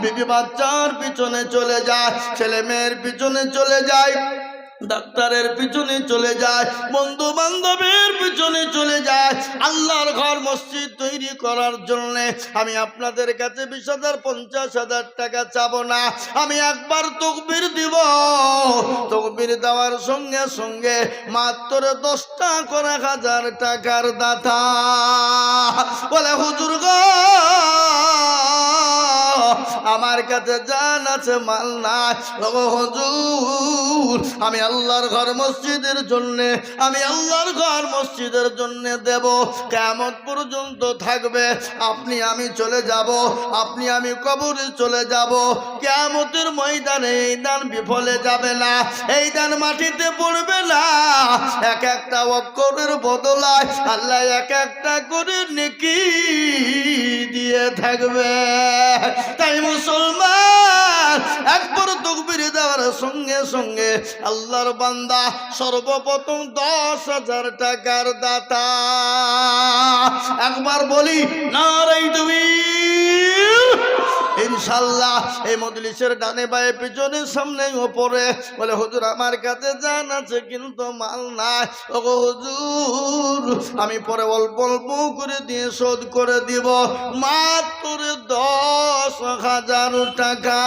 বিবি বাচ্চার পিছনে চলে যায়, ছেলে মেয়ের পিছনে চলে যায়, ডাক্তারের পিছনে চলে যায়, বন্ধু বান্ধবের পিছনে চলে যায়। আল্লাহর ঘর মসজিদ তৈরি করার জন্য আমি আপনাদের কাছে 20,000 50,000 টাকা চাবো না, আমি একবার তাকবীর দিব। তাকবীর দেওয়ার সঙ্গে সঙ্গে মাত্র 10টা করে 1000 টাকার দাতা বলে, হুজুর গো আমার কাছে জান আছে মাল নাই, ওগো হুজুর আমি আল্লাহর ঘর মসজিদের জন্য, আমি আল্লাহর ঘর মসজিদের জন্য দেব, কিয়ামত পর্যন্ত থাকবে। আপনি আমি চলে যাব, আপনি আমি কবরে চলে যাব, কিয়ামতের ময়দানে এই দান বিফলে যাবে না, এই দান মাটিতে পড়বে না। এক একটা অক্ষরের বদলায় আল্লাহ এক একটা করে নেকি দিয়ে থাকবে। তাই মুসলমান একবার তাকবীর দেওয়ার সঙ্গে সঙ্গে আল্লাহর বান্দা সর্বপ্রথম 10,000 টাকার দাতা। একবার বলি নারে তাকবীর। ইনশাআল্লাহ এই মজলিসের ডানে বায়ে পিছনে সামনে উপরে বলে, হুজুর আমার কাছে জান আছে কিন্তু মাল নাই, ওগো হুজুর আমি পরে অল্প অল্প করে দিয়ে শোধ করে দিব, মাত্র 10,000 টাকা।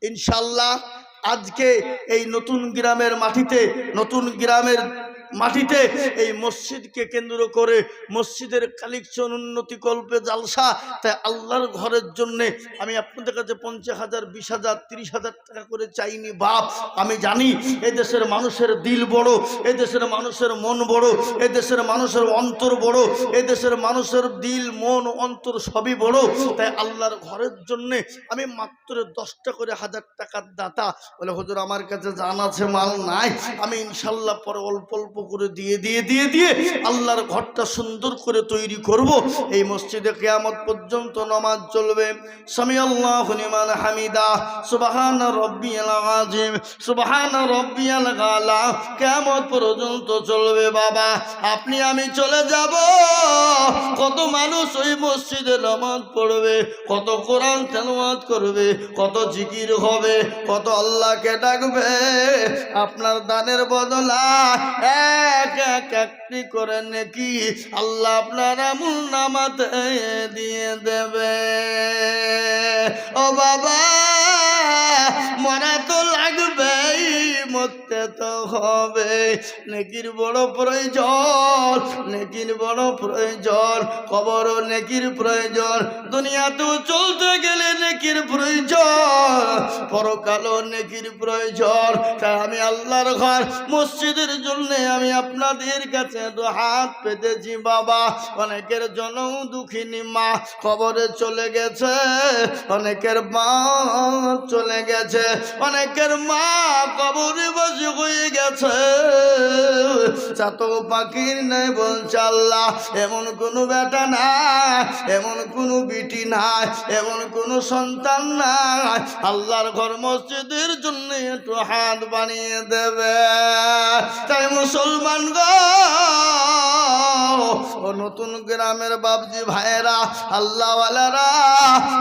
ইনশাআল্লাহ আজকে এই নতুন গ্রামের মাটিতে, নতুন গ্রামের মাটিতে এই মসজিদকে কেন্দ্র করে মসজিদের কালেকশন উন্নতি কল্পে জালসা। তাই আল্লাহর ঘরের জন্য আমি আপনাদের কাছে 50,000 20,000 30,000 টাকা করে চাইনি বাপ। আমি জানি এই দেশের মানুষের দিল বড়, এই দেশের মানুষের মন বড়, এই দেশের মানুষের অন্তর বড়, এই দেশের মানুষের দিল মন অন্তর সবই বড়। তাই আল্লাহর ঘরের জন্য আমি মাত্র 10টা করে 1000 টাকার দাতা। বলে হুজুর আমার কাছে জান আছে মাল নাই, আমি ইনশাআল্লাহ পরে অল্প অল্প করে দিয়ে দিয়ে দিয়ে দিয়ে আল্লাহর ঘরটা সুন্দর করে তৈরি করব। এই মসজিদে কিয়ামত পর্যন্ত নামাজ চলবে, সামি আল্লাহু লিমান হামিদা, সুবহান রাব্বিয়াল আযীম, সুবহান রাব্বিয়াল আলা, কিয়ামত পর্যন্ত চলবে। বাবা আপনি আমি চলে যাব, কত মানুষ ওই মসজিদে নামাজ পড়বে, কত কোরআন তেলাওয়াত করবে, কত জিকির হবে, কত আল্লাহকে ডাকবে। আপনার দানের বদলা এক এক একটি করে নেকি আল্লাহ আপনার আমল নামাতে দিয়ে দেবে। ও বাবা মরা তো লাগবেই, মরতে তো হবে, নেকির বড় প্রয়োজন, নেকির বড় প্রয়োজন, কবর নেকির প্রয়োজন, দুনিয়াতেও চলতে গেলে নেকির প্রয়োজন, পরকালও নেকির প্রয়োজন। তাই আমি আল্লাহর ঘর মসজিদের জন্য আমি আপনাদের কাছে হাত পেতেছি বাবা। অনেকের জন্য দুঃখিনী মা কবরে চলে গেছে, অনেকের মা চলে গেছে, অনেকের মা কবরে বসে হয়ে গেছে, চাতো পাখির নেই বলছে আল্লাহ এমন কোনো বেটা নাই, এমন কোনো বিটি নাই, এমন কোনো সন্তান নাই আল্লাহর ঘর মসজিদের জন্য একটু হাত বানিয়ে দেবে। তাই মুসলমান গো ও নতুন গ্রামের বাবজি ভাইয়েরা, আল্লাহওয়ালারা,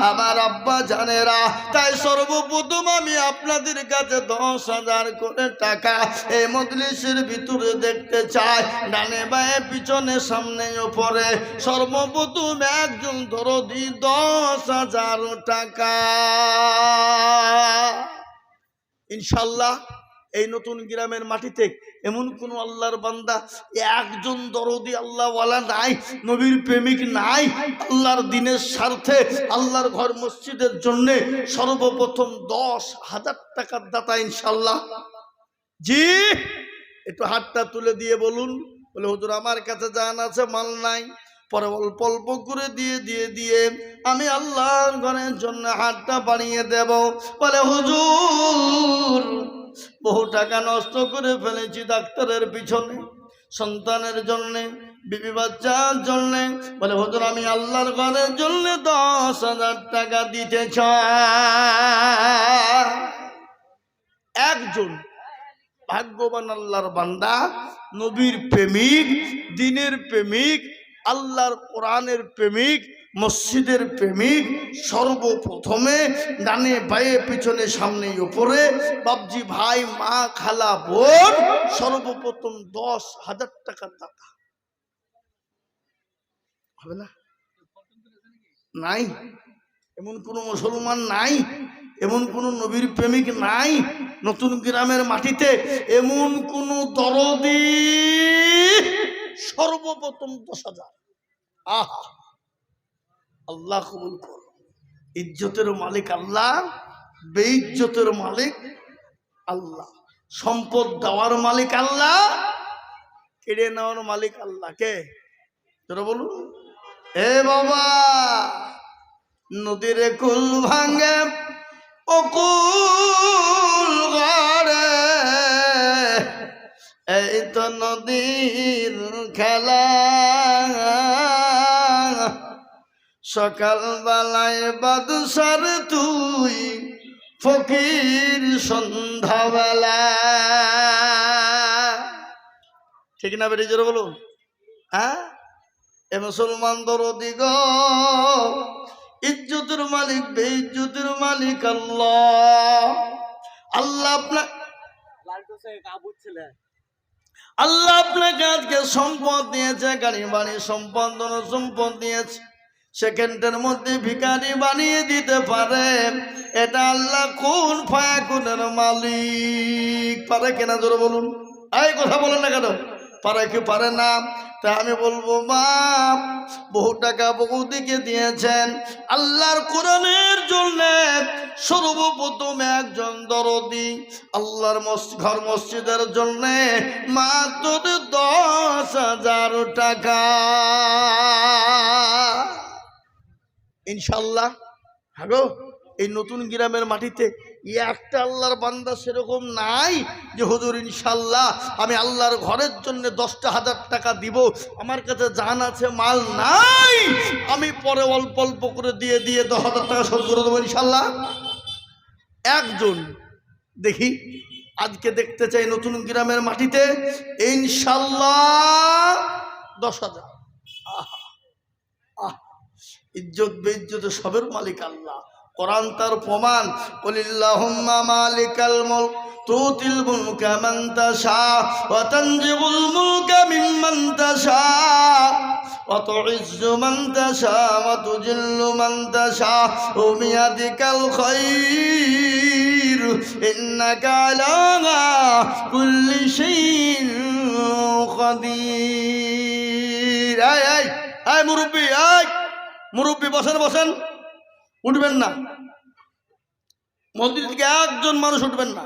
আমার আব্বা জানেরা, তাই সর্বপ্রথম আমি আপনাদের কাছে 10,000 করে টাকা এই মজলিসের ভিতরে দেখতে চাই। ডানে বায়ে পিছনে সামনে উপরে সর্বপ্রথম একজন দরদি 10,000 টাকা। ইনশাল্লাহ এই নতুন গ্রামের মাটিতে এমন কোন আল্লাহর বান্দা, একজন দরদি আল্লাহওয়ালা নাই, নবীর প্রেমিক নাই, আল্লাহর দিনের স্বার্থে আল্লাহর ঘর মসজিদের জন্য সর্বপ্রথম 10,000 টাকার দাতা। ইনশাল্লাহ জি একটু হাতটা তুলে দিয়ে বলুন। বলে হুজুর আমার কাছে জান আছে মাল নাই, পরে অল্প অল্প করে দিয়ে দিয়ে দিয়ে আমি আল্লাহর ঘরের জন্য হাতটা বাড়িয়ে দেব। বলে হুজুর বহু টাকা নষ্ট করে ফেলেছি ডাক্তারের পিছনে, সন্তানের জন্য, বিবি বাচ্চার জন্য। বলে হুজুর আমি আল্লাহর ঘরের জন্য 10,000 টাকা দিতে চাই। একজন ভাগ্যবান আল্লাহর বান্দা, নবীর প্রেমিক, দ্বীনের প্রেমিক, আল্লাহর কোরআনের প্রেমিক, মসজিদের প্রেমিক সর্বপ্রথমে ডানে বায়ে পিছনে সামনে উপরে বাবজি ভাই মা খালা বোন সর্বপ্রথম 10,000 টাকার দাতা হবে না? নাই এমন কোন মুসলমান নাই, এমন কোন নবীর প্রেমিক নাই নতুন গ্রামের মাটিতে, এমন কোন দরদি সর্বপ্রথম 10,000। আহা, আল্লাহ কবুল করো। ইজ্জতের মালিক আল্লাহ, বেইজ্জতের মালিক আল্লাহ, সম্পদ দেওয়ার মালিক আল্লাহ, কেড়ে নেওয়ার মালিক আল্লাহ। কে? তোরা বলুন। এ বাবা, নদীর কুল ভাঙে অকুল গড়ে, এই তো নদীর খেলা। সকাল বেলায় বাদশার তুই ফকির সন্ধ্যাবেলা। ঠিক না বেরিয়ে জোরে বলুন। হ্যাঁ, এ মুসলমান দরদি গো, ইজ্জতের মালিক বেইজ্জতের মালিক আল্লাহ। আল্লাহ আল্লাহ আপনাকে আজকে সম্পদ দিয়েছে, গাড়ি বাড়ি সম্পদ সম্পদ দিয়েছে, সেকেন্ডের মধ্যে ভিখারি বানিয়ে দিতে পারে। এটা আল্লাহ কোন ফায়াকুনের মালিক। পারে কেনা জোরে বলুন। এই কথা বলেন না কেন? পারে কি পারে না? তা আমি বলবো বাপ, বহু টাকা বহুদিকে দিয়েছেন আল্লাহর কোরআনের জন্য। সর্বপ্রথম একজন দরদি আল্লাহর ঘর মসজিদের জন্য মাত্র 10,000 টাকা। ইনশাল্লাহ হাগো, এই নতুন গ্রামের মাটিতে একটা আল্লাহর বান্দা সেরকম নাই যে হুজুর ইনশাল্লাহ আমি আল্লাহর ঘরের জন্য 10,000 টাকা দিব, আমার কাছে জান আছে মাল নাই, আমি পরে অল্প অল্প করে দিয়ে 10,000 টাকা শোধ করে দেবো ইনশাল্লাহ। একজন দেখি আজকে দেখতে চাই নতুন গ্রামের মাটিতে ইনশাল্লাহ 10,000। ইজ্জত বেইজ্জত সবের মালিক আল্লাহ। কোরআন তার প্রমাণ, কুলিল্লাহুম্মা মালিকাল মুলক তুতিল মুলকা মান তাশা ওয়া তানজিবুল মুলকা মিম্মান তাশা ওয়া তুইজ্জু মান তাশা ওয়া তুজিল্লু মান তাশা ওয়া বিয়াদিকাল খায়র ইন্নাকা আলা কুল্লি শাইইন কাদির। এই মুরব্বি, মুরব্বী বসেন বসেন, উঠবেন না। মসজিদ থেকে একজন মানুষ উঠবেন না।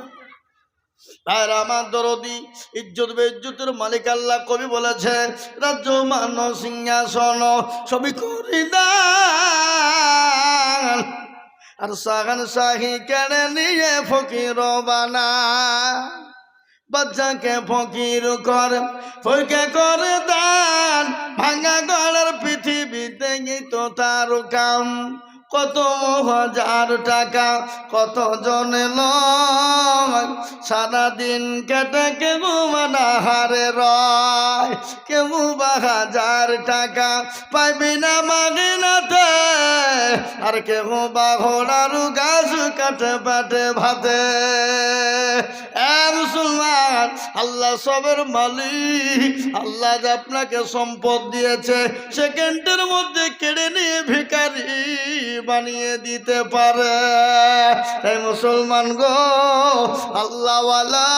আর আমার দরদি ইজ্জত বেইজ্জতের মালিক আল্লাহ। কবি বলেছে রাজ্য মান সিংহাসন সবই করি দান, আর সাগান শাহী কেড়ে নিয়ে ফকির বানা। বাচ্চাকে ফকির করে ফকির করে দান, ভাঙা গড়ার পৃথিবীতে তো তার কাম। কত হাজার টাকা কত জনে লয়, সারাদিন কেটে কেউ মানাহারে রয়। কেউ বা 1,000 টাকা পাইবি না মাগিনাতে, আর কেউ বা ঘোড়ার গাছ কাটে পেটে ভাতে। মুসলমান, আল্লাহ সবের মালিক। আল্লাহ যে আপনাকে সম্পদ দিয়েছে, সেকেন্ডের মধ্যে কেড়ে নিয়ে ভিখারি বানিয়ে দিতে পারে। তাই মুসলমান গো, আল্লাহওয়ালা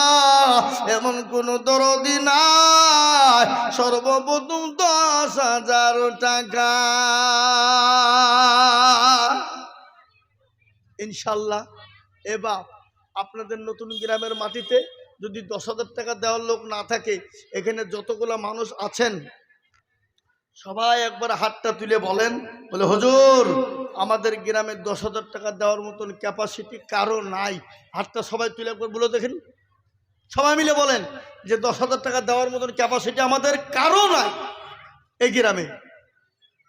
এমন কোন দরদি নাই। সর্বপ্রথম 10,000 টাকা ইনশাল্লাহ। এবার আপনাদের নতুন গ্রামের মাটিতে যদি 10,000 টাকা দেওয়ার লোক না থাকে, এখানে যতগুলা মানুষ আছেন সবাই একবার হাতটা তুলে বলেন, বলে হুজুর আমাদের গ্রামে 10,000 টাকা দেওয়ার মতন ক্যাপাসিটি কারো নাই। হাতটা সবাই তুলে একবার বলে দেখেন, সবাই মিলে বলেন যে 10,000 টাকা দেওয়ার মতন ক্যাপাসিটি আমাদের কারো নাই এই গ্রামে।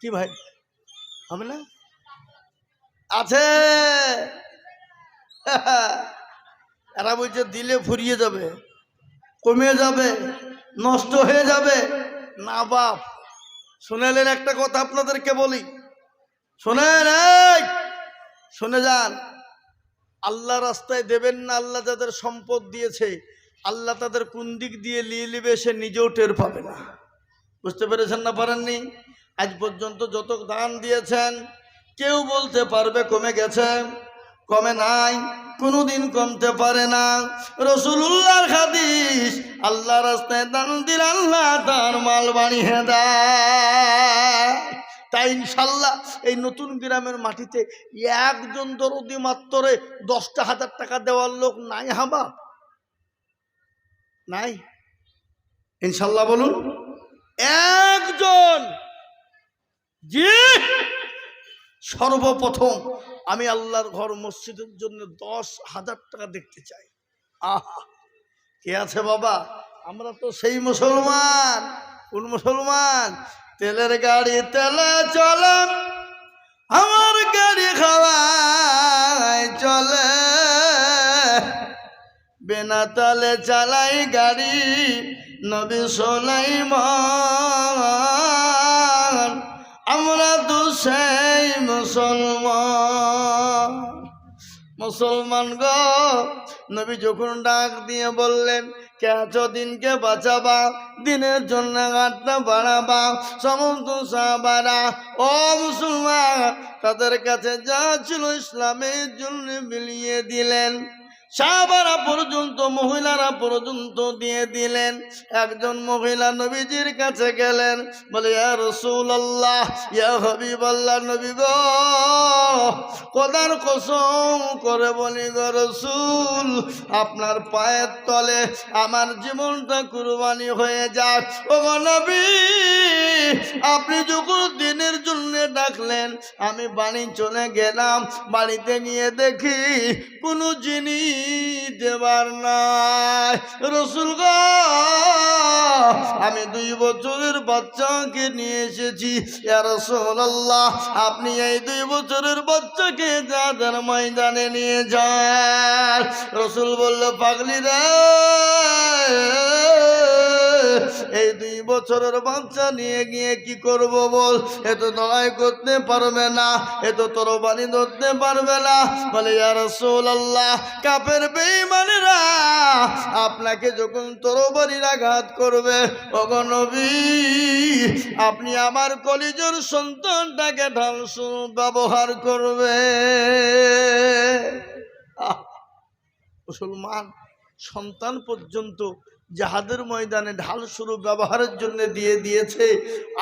কি ভাই হবে না? আছে। এরা বলছে দিলে ফুরিয়ে যাবে, কমে যাবে, নষ্ট হয়ে যাবে। না বাপ, শুনেলেন একটা কথা আপনাদেরকে বলি, শোনেন, শুনে যান। আল্লাহ রাস্তায় দেবেন না, আল্লাহ যাদের সম্পদ দিয়েছে আল্লাহ তাদের কোন দিক দিয়ে নিয়ে নেবে সে নিজেও টের পাবে না। বুঝতে পেরেছেন না পারেননি? আজ পর্যন্ত যত দান দিয়েছেন কেউ বলতে পারবে কমে গেছে? কমে নাই, কোনোদিন কমতে পারে না। রাসূলুল্লাহর হাদিস, আল্লাহ রাস্তায় দান দিলে আল্লাহ তার মাল বাড়িয়ে দেয়। তাই ইনশাল্লাহ এই নতুন গ্রামের মাটিতে একজন দরদি মাত্র 10,000 টাকা দেওয়ার লোক নাই হাবা? নাই? ইনশাল্লাহ বলুন একজন। জি, সর্বপ্রথম আমি আল্লাহর ঘর মসজিদের জন্য 10,000 টাকা দেখতে চাই। আহা, কে আছে বাবা? আমরা তো সেই মুসলমান। কোন মুসলমান? তেলের গাড়ি তেলে চলে, আমার গাড়ি খাওয়ায় চলে, বিনা তালে চালাই গাড়ি নবী সুলাইমান। আমরা তো সেই মুসলমান। মুসলমান গো, নবী যখন ডাক দিয়ে বললেন কে আছো দিনকে বাঁচাবা, দিনের জন্য ঘাটটা বাড়াবা, সমস্ত সাহাবারা ও মুসলমান তাদের কাছে যা ছিল ইসলামের জন্য বিলিয়ে দিলেন। সাহাবারা পর্যন্ত, মহিলারা পর্যন্ত দিয়ে দিলেন। একজন মহিলা নবীজির কাছে গেলেন, বলে ইয়া রাসূলুল্লাহ, ইয়া হাবিবাল্লাহ, নবী গো খোদার কসম করে বলি গো রাসূল, আপনার পায়ের তলে আমার জীবনটা কুরবানি হয়ে যাক। ও গো নবী, আপনি যখন দিনের জন্য ডাকলেন আমি বাড়ি চলে গেলাম, বাড়িতে নিয়ে দেখি কোনো জিনিস দেবার নাই। রাসূল গো, আমি 2 বছরের বাচ্চাকে নিয়ে এসেছি। ইয়া রাসূলুল্লাহ, আপনি এই 2 বছরের বাচ্চাকে যাদের ময়দানে নিয়ে যান। রাসূল বলল, পাগলি রে, এই 2 বছরের বাচ্চা নিয়ে গিয়ে কি করব বল? এ তো লড়াই করতে পারবে না, এ তো তরবারি ধরতে পারবে না। বলে ইয়া রাসূলুল্লাহ, কাফের বেঈমানেরা আপনাকে যখন তরবারির আঘাত করবে, ওগো নবী আপনি আমার কলিজার সন্তানটাকে ঢাল স্বরূপ ব্যবহার করবে। মুসলমান সন্তান পর্যন্ত জাহাদের ময়দানে ঢাল স্বরূপ ব্যবহারের জন্য দিয়ে দিয়েছে।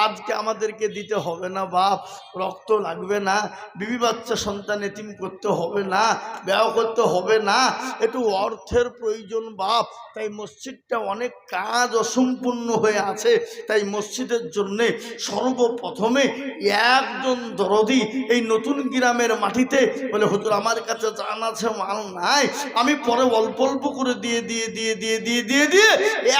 আজকে আমাদেরকে দিতে হবে না বাপ, রক্ত লাগবে না, বিবি বাচ্চা সন্তান এতিম করতে হবে না, ব্যয় করতে হবে না, একটু অর্থের প্রয়োজন বাপ। তাই মসজিদটা অনেক কাজ অসম্পূর্ণ হয়ে আছে। তাই মসজিদের জন্য সর্বপ্রথমে একজন দরদি এই নতুন গ্রামের মাটিতে বলে, হুজুর আমার কাছে জান আছে, মাল নাই, আমি পরে অল্প অল্প করে দিয়ে দিয়ে দিয়ে দিয়ে দিয়ে দিয়ে দিয়ে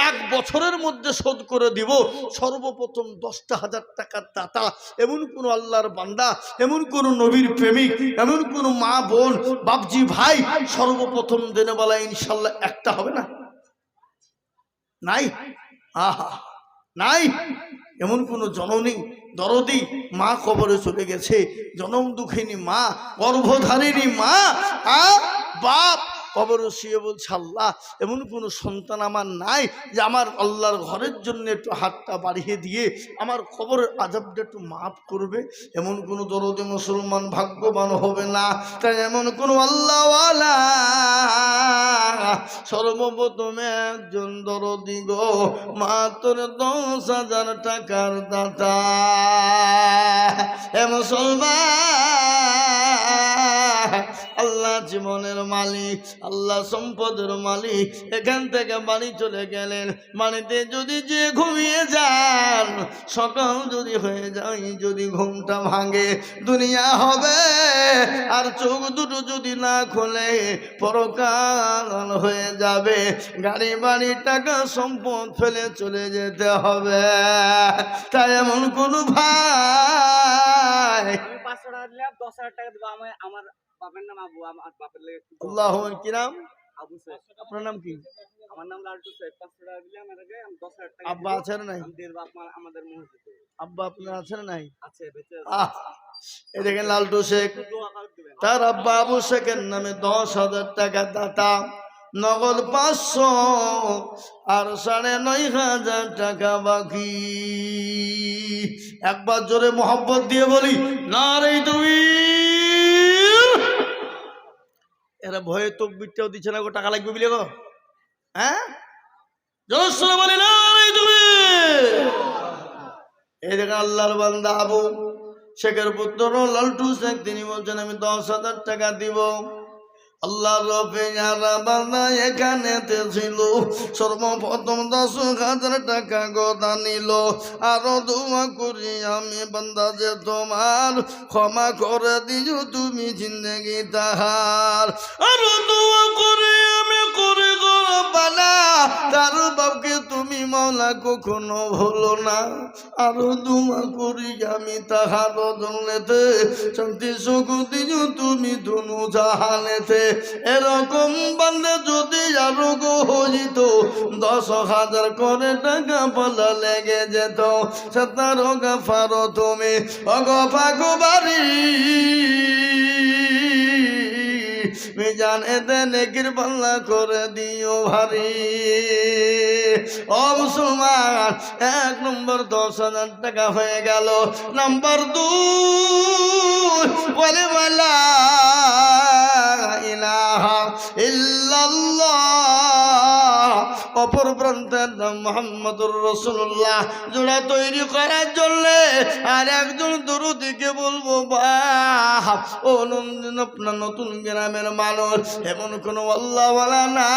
1 বছরের মধ্যে শোধ করে দিব। সর্বপ্রথম 10,000 টাকার দাতা এমন কোন আল্লাহর বান্দা, এমন কোন নবীর প্রেমিক, এমন কোন মা বোন বাপজি ভাই সর্বপ্রথম দিনে বলা ইনশাল্লাহ একটা হবে না? নাই? আহা, নাই? এমন কোন জননী দরদি মা কবরে চলে গেছে, জনম দুঃখিনী মা, গর্ভধারিণী মা, বাপ কবরে শুয়ে বলছে আল্লাহ এমন কোনো সন্তান আমার নাই যে আমার আল্লাহর ঘরের জন্য একটু হাতটা বাড়িয়ে দিয়ে আমার কবরের আযাবটা একটু মাফ করবে। এমন কোনো দরদি মুসলমান ভাগ্যবান হবে না। তাই এমন কোনো আল্লাহওয়ালা সর্বপ্রথম একজন দরদি গো, মাত্র 10,000 টাকার দাতা। হে মুসলমান, আল্লাহ জীবনের মালিক, আল্লাহ সম্পদের মালিক, এখান থেকে বাড়ি চলে গেলেন। বাড়িতে যদি যে ঘুমিয়ে যান, সকাল যদি হয়ে যায়, যদি ঘুমটা ভাঙে দুনিয়া হবে, আর চোখ দুটো যদি না খোলে পরকাল হয়ে যাবে। গাড়ি বাড়ি টাকা সম্পদ ফেলে চলে যেতে হবে। তাই এমন কোন ভাই 500 টাকা দিলে 10,000 টাকা দিব। আমার বাপের নাম আবু, আমার বাপের লেগে আল্লাহ। কি নাম আবু শেখ। আপনার? নাম কি? আমার নাম লালটু শেখ। 500 টাকা দিলে আমাকে, আমি 10,000 টাকা আব্বা আছে না নাই? আমি দেব আমাদের মসজিদে। আব্বা আপনার আছে না নাই? আছে, বেঁচে আহ, আছে। এই দেখেন লালটু শেখ, দোয়া করে দিবেন। তার আব্বা আবু শেখের নামে 10,000 টাকা দাতা, নগদ 500 আর 9,500 টাকা বাকি। একবার জোরে মোহাব্বত দিয়ে বলি নারে তাকবীর। এরা ভয়ে তকবীরটাও দিচ্ছে না গো, টাকা লাগবে বলে গো। হ্যাঁ, জোরে বলি নারে তাকবীর। এই দেখেন আল্লাহর বান্দা আবু শেখের পুত্র লালটু শেখ, তিনি বলছেন আমি 10,000 টাকা দিব। আল্লাহ রবে যারা বান্দা এখানেতে ছিল সর্বপ্রথম 10,000 টাকা গদা নিল। আরো দোয়া করি আমি বান্দা যে তোমার ক্ষমা করে দিও তুমি জিন্দগি তাহার। আরো দোয়া করি আমি করে বানা তার বাপকে তুমি মাওলা কখনো ভুলো না। আরো দোয়া করি আমি তাহার জন্যতে শান্তি সুখ দিও তুমি দুনু জাহানেতে। এরকম বান্দা যদি আরো গো হইত 10,000 করে টাকা বলা লেগে যেত, সত্তর গাফার তুমি অগফাগো বাড়ি মিজান এতে নেকির পাল্লা করে দিও ভারী। ও মুসলমান, 1 নম্বর 10,000 টাকা হয়ে গেল। নাম্বার 2 বলে লা ইলাহা ইল্লাল্লাহ, অপর প্রান্তের নাম মুহাম্মদুর রাসূলুল্লাহ জোড়া তৈরি করার জন্য আর একজন দরুদিকে বলবো বাপ ও আপনার নতুন গ্রামের মানুষ, এমন কোনো আল্লাহওয়ালা না,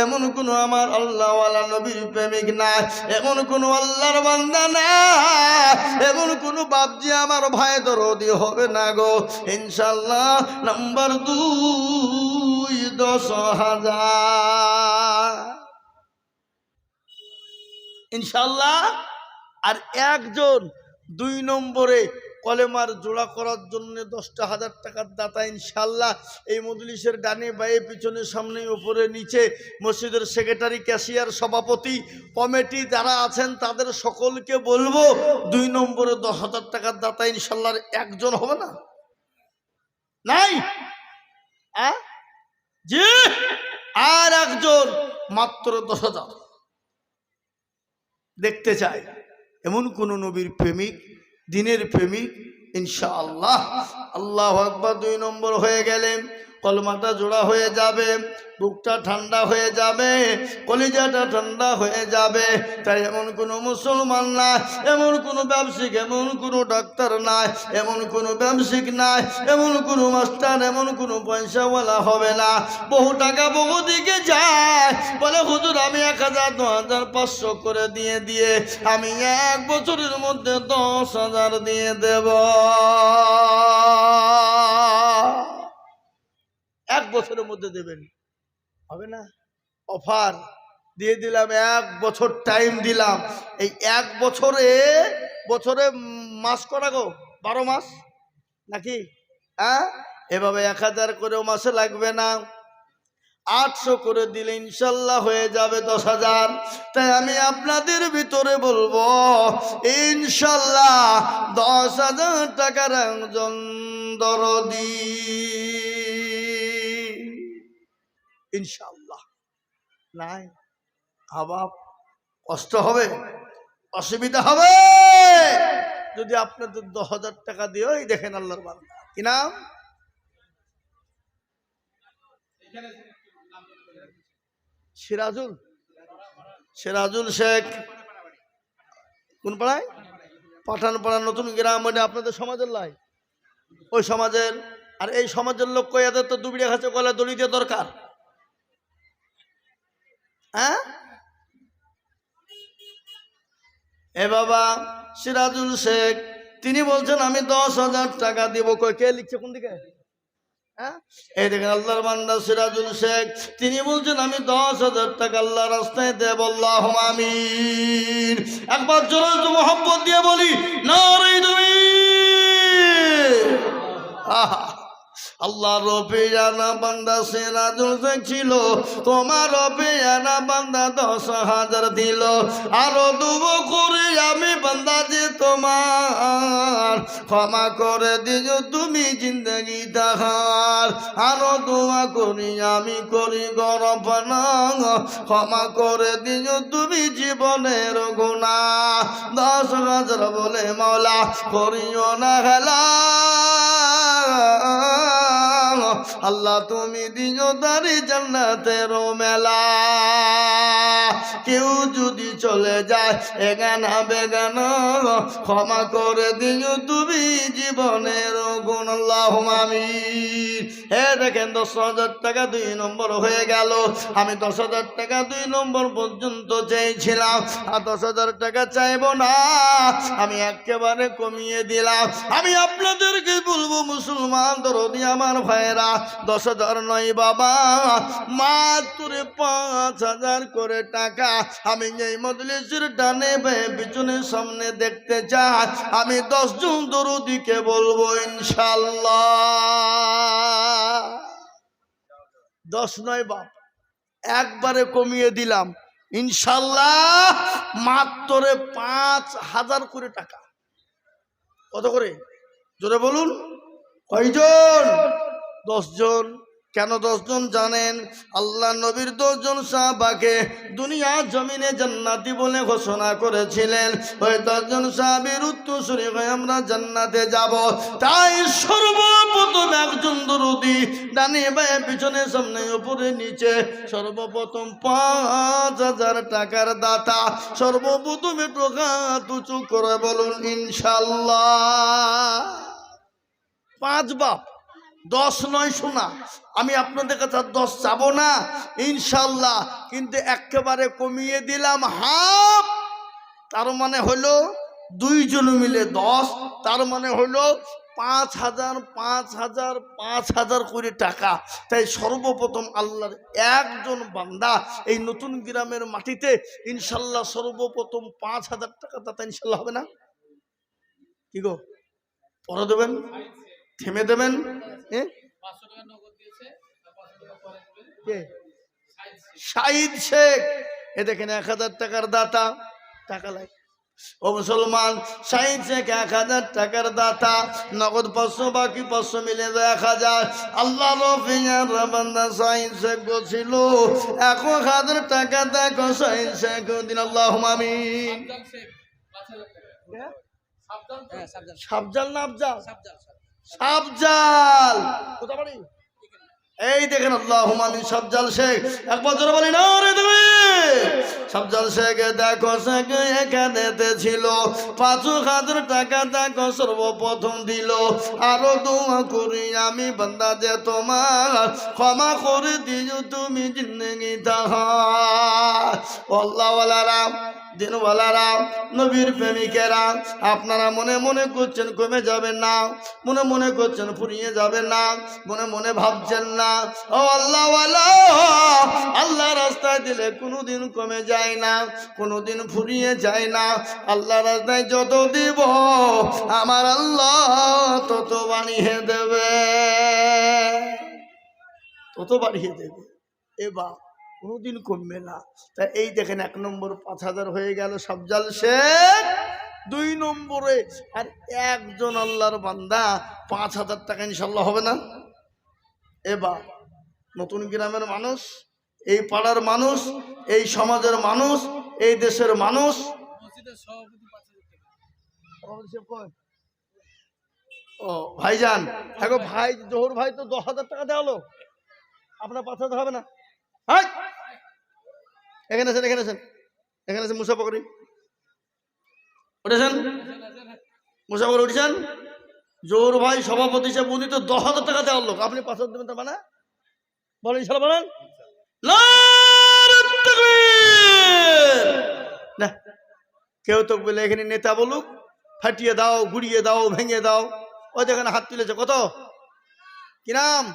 এমন কোনো আমার আল্লাহওয়ালা নবীর প্রেমিক না, এমন কোনো আল্লাহর বান্দা না, এমন কোনো বাপজি আমার ভাই দরদি হবে না গো ইনশাআল্লাহ। নাম্বার 2 10,000 ইনশাআল্লাহ। আর একজন 2 নম্বরে কলেমার জোড়া করার জন্য 10,000 টাকার দাতা ইনশাআল্লাহ। এই মজলিসের ডানে বায়ে পিছনে সামনে উপরে নিচে মসজিদের সেক্রেটারি, ক্যাশিয়ার, সভাপতি, কমিটি যারা আছেন তাদের সকলকে বলবো 2 নম্বরে 10,000 টাকার দাতা ইনশাআল্লাহ একজন হবে না? নাই জি, আর একজন মাত্র 10,000 দেখতে চাই এমন কোন নবীর প্রেমিক, দিনের প্রেমিক ইনশাআল্লাহ। আল্লাহু আকবার। 2 নম্বর হয়ে গেলে কলমাটা জোড়া হয়ে যাবে, বুকটা ঠান্ডা হয়ে যাবে, কলিজাটা ঠান্ডা হয়ে যাবে। তাই এমন কোনো মুসলমান নাই, এমন কোনো ব্যবসায়িক, এমন কোনো ডাক্তার নাই, এমন কোনো ব্যবসায়িক নাই, এমন কোনো মাস্টার, এমন কোনো পয়সাওয়ালা হবে না। বহু টাকা বহু দিকে যায়, বলে হুজুর আমি 1,000 2,500 করে দিয়ে আমি 1 বছরের মধ্যে 10,000 দিয়ে দেব। 1 বছরের মধ্যে দেবেন, হবে না? অফার দিয়ে দিলাম, 1 বছর টাইম দিলাম। এই 1 বছরে মাস কটা গো? 12 মাস নাকি? হ্যাঁ, এভাবে 1,000 করেও মাসে লাগবে না, 800 করে দিলে ইনশাল্লাহ হয়ে যাবে 10,000। তাই আমি আপনাদের ভিতরে বলবো ইনশাল্লাহ 10,000 টাকার একজন দরদি ইনশাআল্লাহ নাই। আবার কষ্ট হবে, অসুবিধা হবে যদি আপনাদের 10,000 টাকা দিও। এই দেখেন আল্লাহর বান্দা, কি নাম? সিরাজুল শেখ। কোন পাড়ায়? পাঠানপাড়া নতুন গ্রাম। মানে আপনাদের সমাজের লাই, ওই সমাজের। আর এই সমাজের লোক কই এদের তো দুবিড়া খাচ্ছে গলা দড়ি দিয়ে দরকার। হ্যাঁ, এ বাবা সিরাজুল শেখ তিনি বলছেন আমি 10,000 টাকা দিব। কই কে লিখছে কোন দিকে? হ্যাঁ, এই দেখেন আল্লাহর বান্দা সিরাজুল শেখ তিনি বলছেন আমি 10,000 টাকা আল্লাহর রাস্তায় দেব। আল্লাহুম্মা আমিন। একবার জোরে মোহাব্বত দিয়ে বলি নারে তাকবীর। আল্লাহ রবিয়ানা বান্দা সিরাজুল শেখ ছিল, তোমার রবিয়ানা বান্দা 10,000 দিল। আরো দুবো করে আমি বান্দা যে তোমার ক্ষমা করে দিও তুমি জিন্দগি তাহার। আরো দোয়া করি আমি করি গরপানা, ক্ষমা করে দিও তুমি জীবনের গুনাহ। 10,000 বলে মাওলা করিও না হেলা, আল্লাহ তুমি দিও দারি জান্নাতের মেলা। কেউ যদি চলে যায় এগানা বেগানা, ক্ষমা করে দিও তুমি জীবনের গুণ। আল্লাহুম্মা আমিন। হে দেখেন 10,000 টাকা 2 নম্বর হয়ে গেল। আমি 10,000 টাকা 2 নম্বর পর্যন্ত চেয়েছিলাম, আর 10,000 টাকা চাইবো না, আমি একেবারে কমিয়ে দিলাম। আমি আপনাদেরকে বলবো মুসলমান দরদি আমার ভাইরা, 10,000 নয় বাবা, মাত্র 5,000 করে টাকা আমি এই মজলিসের ডানে বায়ে পিছনে সামনে দেখতে চাই। আমি 10 জন দরদিকে বলবো ইনশাআল্লাহ। 10 নয় বাপ, একবারে কমিয়ে দিলাম ইনশাআল্লাহ। মাত্র 5,000 করে টাকা। কত করে জোরে বলুন? কয়জন? 10 জন। কেন 10 জন জানেন? আল্লাহ নবীর 10 জন সাহাবাকে দুনিয়া জমিনে জান্নাতি বলে ঘোষণা করেছিলেন। ওই 10 জন সাহাবীর উত্তরসূরি হয়ে আমরা জান্নাতে যাব। তাই সর্বপ্রথম একজন দরদি ডানে বায়ে পিছনে সামনে উপরে নিচে, সর্বপ্রথম 5,000 টাকার দাতা। সর্বপ্রথম একটু হাত উঁচু করে বলুন ইনশাআল্লাহ। 5 বাপ, 10 নয় শোনা। আমি আপনাদের কাছে 10 চাবো না ইনশাআল্লাহ, কিন্তু একেবারে কমিয়ে দিলাম হাফ। তার মানে হলো 2 জন মিলে 10, তার মানে হলো 5,000 5,000 5,000 করে টাকা। তাই সর্বপ্রথম আল্লাহর একজন বান্দা এই নতুন গ্রামের মাটিতে ইনশাআল্লাহ সর্বপ্রথম 5,000 টাকা দাতা ইনশাআল্লাহ হবে না? কি গো, পরে দেবেন? থেমে দেবেন? শাহিদ শেখ, এ দেখেন 1,000 টাকার দাতা। টাকা লাগে ও মুসলমান। শাহিদ শেখ 1,000 টাকার দাতা। নগদ 500, বাকি 500 মিলে 1,000। আল্লাহ রফিয়ার বান্দা শাহিদ শেখ বলছিল 1,000 টাকা দেখো শাহিদ শেখ দিন। আল্লাহুম্মা আমিন। সাবজাল না আফজাল? সাবজাল। কোথা বাড়ি? এই দেখেন আল্লাহুম্মা আমিন। সাবজাল শেখ একবার জোরে বলি না রে তুমি। সাবজাল শেখ দেখো শেখ এখানেতে ছিল, 5,000 টাকা দেখো সর্বপ্রথম দিল। আরো দোয়া করি আমি বান্দা যে তোমার ক্ষমা করে দিও তুমি জিন্দেগি তাহার। আল্লাহ ওয়ালারা, দিনওয়ালারা, নবীর প্রেমিকেরা, আপনারা মনে মনে করছেন কমে যাবেন না, মনে মনে করছেন ফুরিয়ে যাবেন না, মনে মনে ভাবছেন না। ও আল্লাহ ওয়ালা, আল্লাহ রাস্তায় দিলে কোনোদিন কমে যায় না, কোনোদিন ফুরিয়ে যায় না। আল্লাহ রাস্তায় যত দিব আমার আল্লাহ তত বানিয়ে দেবে, তত বাড়িয়ে দেবে। এবার কোনোদিন কমবে না। তা এই দেখেন 1 নম্বর 5,000 হয়ে গেল সাবজাল শেখ। 2 নম্বরে আর একজন আল্লাহর বান্দা 5,000 টাকা ইনশাল্লাহ হবে না? এবার নতুন গ্রামের মানুষ, এই পাড়ার মানুষ, এই সমাজের মানুষ, এই দেশের মানুষ, ও ভাইজান, হ্যাঁ গো ভাই, জোহর ভাই তো 10,000 টাকা দেওয়া হলো, আপনার 5,000 হবে না? হাই, এখানে আছেন, এখানে আছেন, এখানে আছেন মুসাফা করি উঠেছেন, মুসাফা করে উঠেছেন। জোর ভাই সভাপতি সাহেব, উনি তো 10,000 টাকা দেওয়ার লোক, আপনি 5,000 দেবেন তার মানে? বলেন ইনশাআল্লাহ, বলেন না। কেউ তো বলে এখানে নেতা বলুক, ফাটিয়ে দাও, গুড়িয়ে দাও, ভেঙে দাও। ওই যেখানে হাত তুলেছে, কত কি নাম?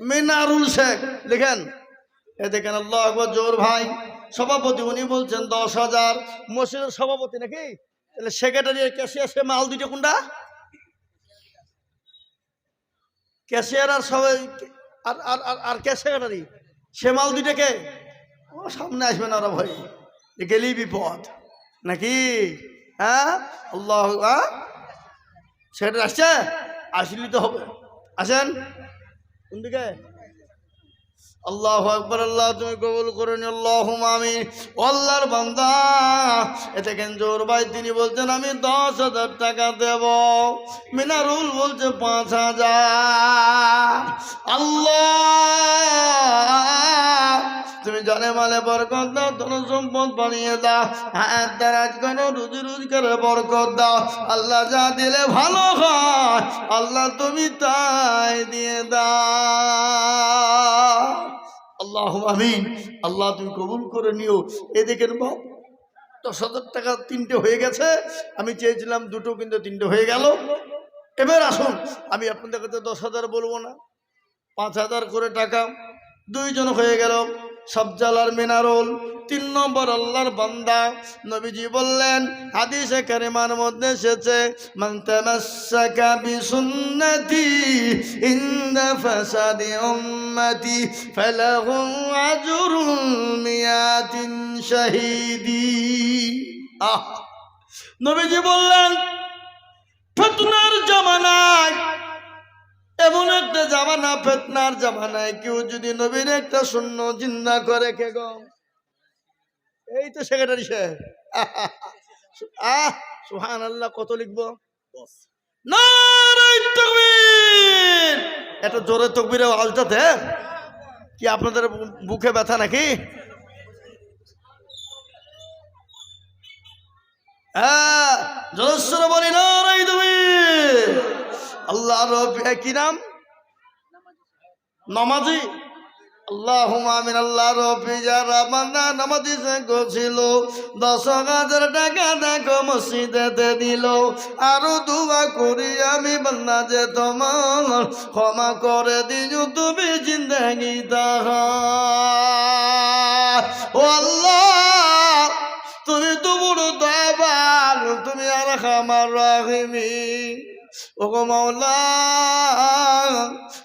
মিনারুল শেখ। দেখেন, এ দেখেন আল্লাহু আকবার। জোর ভাই সভাপতি, উনি বলছেন 10,000। মসজিদের সভাপতি নাকি? তাহলে সেক্রেটারি, ক্যাশিয়ার, সে মাল দুইটা কোনটা? ক্যাশিয়ার আর সবাই আর আর আর আর ক্যাশিয়ারারই সে মাল দুইটাকে ও সামনে আসবে না ওরা ভাই গেলেই বিপদ নাকি হ্যাঁ আল্লাহ সেটা আসছে আসলি তো হবে আসেন কোন দিকে আল্লাহু আকবার আল্লাহ তুমি কবুল করুন আল্লাহুম্মা আমিন আল্লাহর বান্দা এতে কেনজোর ভাই তিনি বলছেন আমি 10,000 টাকা দেব মিনারুল বলছে 5,000 আল্লাহ তুমি জানে মালে বরকত দাও ধন সম্পদ বানিয়ে দাও হায়াত দারাজ করো রুজি রোজগারে বরকত দাও আল্লাহ যা দিলে ভালো হয় আল্লাহ তুমি তাই দিয়ে দাও আল্লাহ আমিন আল্লাহ তুমি কবুল করে নিও এদিকের বাপ 10,000 টাকা 3টে হয়ে গেছে আমি চেয়েছিলাম 2টো কিন্তু 3টে হয়ে গেল এবার আসুন আমি আপনাদের কাছে 10,000 বলবো না 5,000 করে টাকা 2 জন হয়ে গেল সবজাল আর মিনারুল 3 নম্বর আল্লাহর বান্দা নবীজি বললেন হাদিসে কারিমার মধ্যে এসেছে মান তামাসসাকা বিসুন্নতি ইনদা ফাসাদি উম্মতি ফালাহু আজরুন মিয়াতিন শাহীদি নবীজি বললেন ফিতনার জামানায় এমন একটা জামানা ফিতনার জামানায় কেউ যদি নবীর একটা শূন্য জিন্দা করে কে গো এই তো সেক্রেটারি সাহেব সুবহানাল্লাহ কত লিখবো নারে তাকবীর এত জোরে তাকবীরে আওয়াজটাতে কি আপনাদের বুকে ব্যথা নাকি হ্যাঁ জোরসরে বলি নারে তাকবীর আল্লাহ রবি কি নাম নামাজি আল্লাহুম্মা আমিন আল্লাহ রবি যারা বান্দা নামাজি সে ছিল 10,000 টাকা দেখো মসজিদেতে দিল আরো দুয়া করি আমি বান্দা যে তোমার ক্ষমা করে দিও তুমি জিন্দেগি দাহা ও আল্লাহ তুমি তো বড় দয়াবান তুমি আর খামার রাহিমি ওগো মাওলা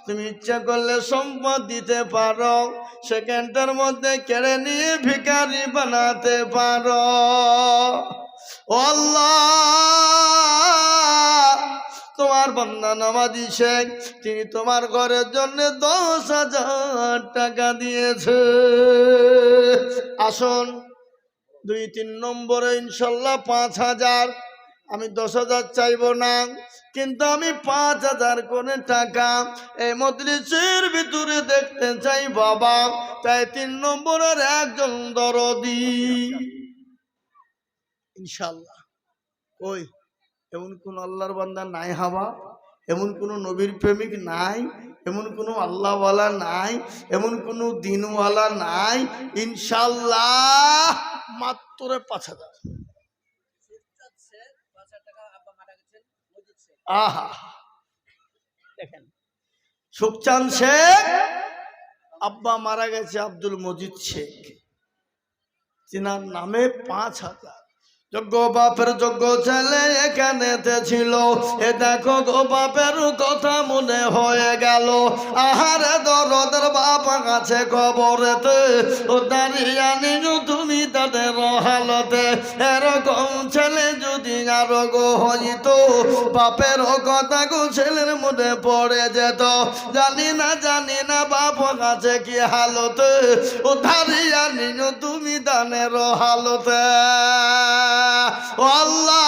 তুমি ইচ্ছা করলে সম্পদ দিতে পারো সেকেন্ডের মধ্যে কেড়ে নিয়ে ভিখারি বানাতে পারো ও আল্লাহ তোমার বান্দা নামাজি শেখ তিনি তোমার ঘরের জন্য 10,000 টাকা দিয়েছে আসুন 2-3 নম্বরে ইনশাল্লাহ 5,000 আমি 10,000 চাইবো না কিন্তু আমি 5,000 করে টাকা এই মজলিসের ভিতরে দেখতে চাই বাবা তাই 3 নম্বরের একজন দরদি ইনশাল্লাহ ওই এমন কোন আল্লাহর বান্দা নাই হাবা এমন কোন নবীর প্রেমিক নাই এমন কোন আল্লাহওয়ালা নাই এমন কোন দিনওয়ালা নাই ইনশাল্লাহ মাত্র 5,000 আহা দেখেন সুখচান শেখ আব্বা মারা গেছে আব্দুল মজিদ শেখ তিনার নামে 5,000 যোগ্য বাপের যোগ্য ছেলে এখানেতে ছিল এ দেখো গো বাপের কথা মনে হয়ে গেল আহারে দরদের বাপ কাছে কবরেতে ও দাঁড়িয়ে নিজ তুমি তাদের হালতে এরকম ছেলে যদি আরো গো হইতো বাপের কথা গো ছেলের মধ্যে পড়ে যেত জানি না বাপ কাছে কি হালতে ও দাঁড়িয়ে নিজ তুমি দানের হালতে ও আল্লাহ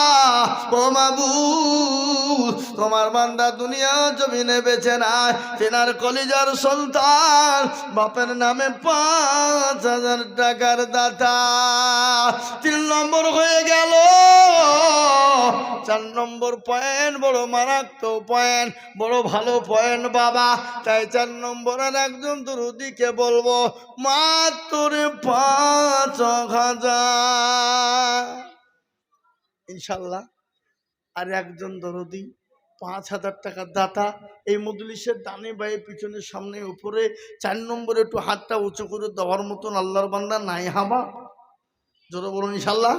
ও মাবুদ তোমার বান্দা দুনিয়া জমিনে বেঁচে নাই তেনার কলিজার সন্তান বাপের নামে 5,000 টাকার দাতা 3 নম্বর হয়ে গেল 4 নম্বর পয়েন্ট বড় মারাত্মক পয়েন্ট বড় ভালো পয়েন্ট বাবা তাই 4 নম্বরের একজন দরদিকে বলবো মাত্র 5,000 ইনশাল্লাহ আর একজন দরদি 5,000 টাকার দাতা এই মজলিসের ডানে বায়ে পিছনে সামনে উপরে 4 নম্বরে একটু হাতটা উঁচু করে দেওয়ার মতন আল্লাহর বান্দা নাই হাবা জোরে বলুন ইনশাল্লাহ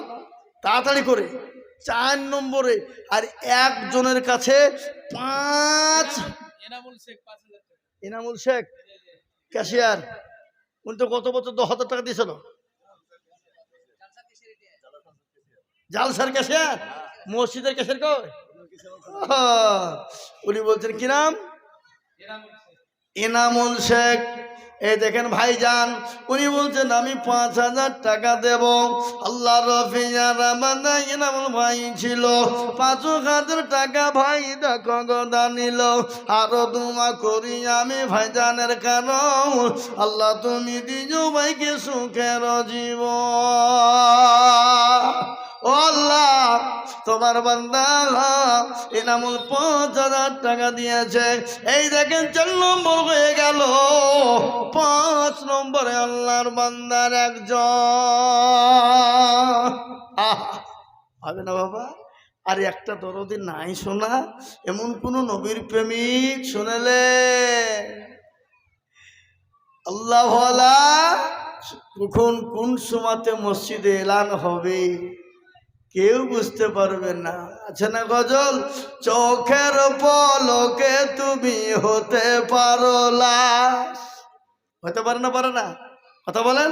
তাড়াতাড়ি করে 4 নম্বরে আর একজনের কাছে 5 ইনামুল শেখ ক্যাশিয়ার, উনি তো গত বছর 10,000 টাকা দিয়েছিল। জালসার ক্যাশিয়ার, মসজিদের ক্যাশিয়ার কই? উনি বলছেন কি নাম? ইনামুল শেখ। এই দেখেন ভাইজান, উনি বলছেন আমি 5,000 টাকা দেব। আল্লাহ রফিয়ার আমাদের ইনামুল ভাই ছিল, 5,000 টাকা ভাই দেখো গদা নিল। আরো দুমা করি আমি ভাইজানের কারণ, আল্লাহ তুমি দিজো ভাইকে সুখের জীবন। ও আল্লাহ, তোমার বান্দা ইনামুল 5,000 টাকা দিয়েছে। এই দেখেন 4 নম্বর হয়ে গেল। 5 নম্বরে আল্লাহর বান্দার একজন। হবে না বাবা? আর একটা দরদি নাই শোনা? এমন কোন নবীর প্রেমিক শুনেলে? আল্লাহ ওয়ালা কখন কোন সময়তে মসজিদে এলান হবে কেউ বুঝতে পারবে না। আছে না গজল? চোখের পলকে তুমি হতে পারো লাশ। হতে পারে না? পারে না? কথা বলেন।